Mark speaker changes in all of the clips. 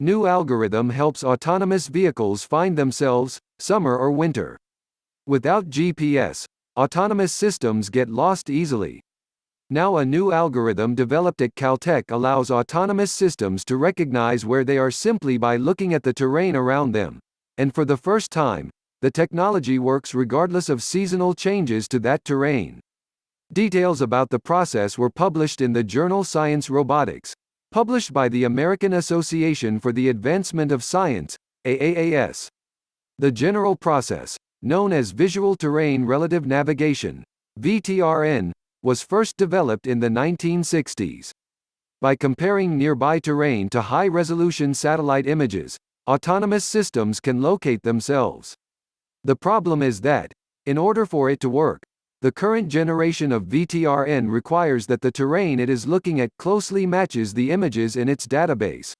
Speaker 1: New algorithm helps autonomous vehicles find themselves, summer or winter. Without GPS, autonomous systems get lost easily. Now a new algorithm developed at Caltech allows autonomous systems to recognize where they are simply by looking at the terrain around them. And for the first time, the technology works regardless of seasonal changes to that terrain. Details about the process were published in the journal Science Robotics, published by the American Association for the Advancement of Science, AAAS. The general process, known as Visual Terrain Relative Navigation, VTRN, was first developed in the 1960s. By comparing nearby terrain to high-resolution satellite images, autonomous systems can locate themselves. The problem is that, in order for it to work, the current generation of VTRN requires that the terrain it is looking at closely matches the images in its database.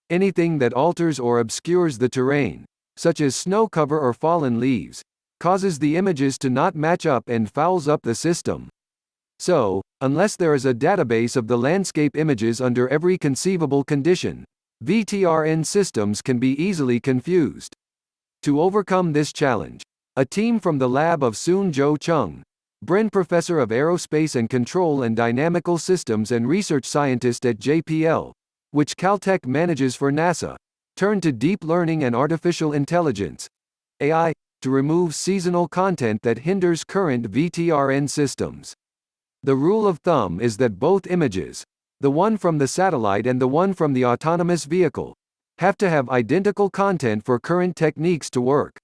Speaker 1: Anything that alters or obscures the terrain, such as snow cover or fallen leaves, causes the images to not match up and fouls up the system. So, unless there is a database of the landscape images under every conceivable condition, VTRN systems can be easily confused. To overcome this challenge, a team from the lab of Soon-Jo Chung, Brin Professor of Aerospace and Control and Dynamical Systems and research scientist at JPL, which Caltech manages for NASA, turned to deep learning and artificial intelligence, AI, to remove seasonal content that hinders current VTRN systems. The rule of thumb is that both images, the one from the satellite and the one from the autonomous vehicle, have to have identical content for current techniques to work.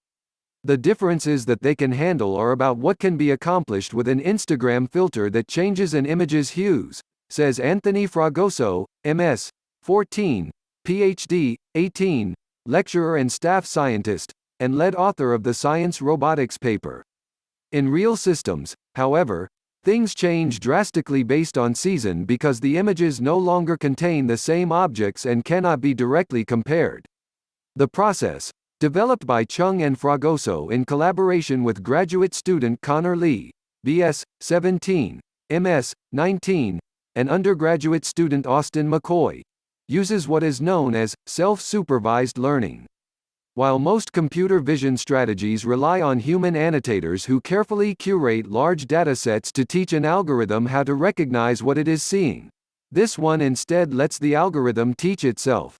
Speaker 1: The differences that they can handle are about what can be accomplished with an Instagram filter that changes an image's hues, says Anthony Fragoso, MS, 14, PhD, 18, lecturer and staff scientist, and lead author of the Science Robotics paper. In real systems, however, things change drastically based on season because the images no longer contain the same objects and cannot be directly compared. The process, developed by Chung and Fragoso in collaboration with graduate student Connor Lee, BS, 17, MS, 19, and undergraduate student Austin McCoy, uses what is known as self-supervised learning. While most computer vision strategies rely on human annotators who carefully curate large datasets to teach an algorithm how to recognize what it is seeing, this one instead lets the algorithm teach itself.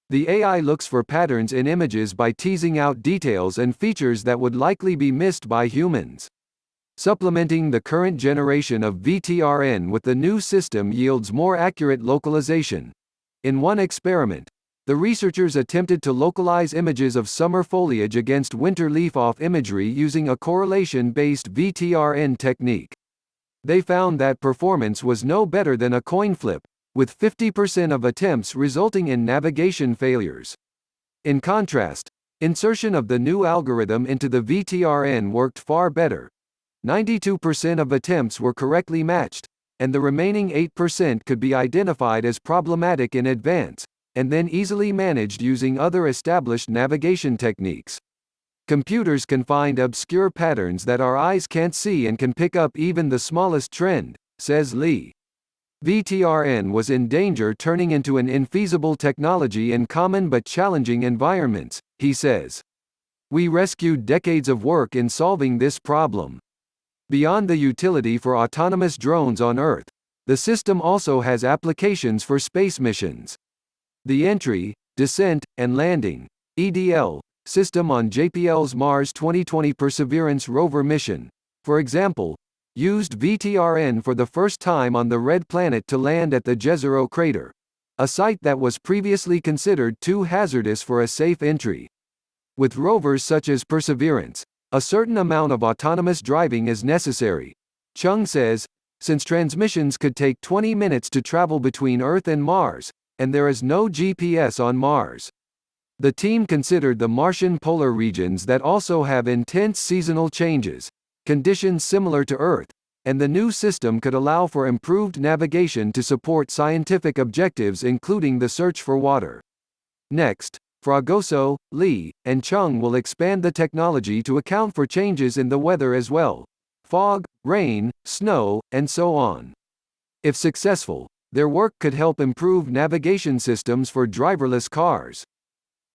Speaker 1: The AI looks for patterns in images by teasing out details and features that would likely be missed by humans. Supplementing the current generation of VTRN with the new system yields more accurate localization. In one experiment, the researchers attempted to localize images of summer foliage against winter leaf-off imagery using a correlation-based VTRN technique. They found that performance was no better than a coin flip, with 50% of attempts resulting in navigation failures. In contrast, insertion of the new algorithm into the VTRN worked far better. 92% of attempts were correctly matched, and the remaining 8% could be identified as problematic in advance, and then easily managed using other established navigation techniques. Computers can find obscure patterns that our eyes can't see and can pick up even the smallest trend, says Lee. VTRN was in danger turning into an infeasible technology in common but challenging environments, he says. We rescued decades of work in solving this problem. Beyond the utility for autonomous drones on Earth, the system also has applications for space missions. The Entry, Descent, and Landing (EDL) system on JPL's Mars 2020 Perseverance rover mission, for example, used VTRN for the first time on the Red Planet to land at the Jezero crater, a site that was previously considered too hazardous for a safe entry. With rovers such as Perseverance, a certain amount of autonomous driving is necessary, Chung says, since transmissions could take 20 minutes to travel between Earth and Mars, and there is no GPS on Mars. The team considered the Martian polar regions that also have intense seasonal changes, conditions similar to Earth, and the new system could allow for improved navigation to support scientific objectives including the search for water. Next, Fragoso, Lee, and Chung will expand the technology to account for changes in the weather as well: fog, rain, snow, and so on. If successful, Their work could help improve navigation systems for driverless cars.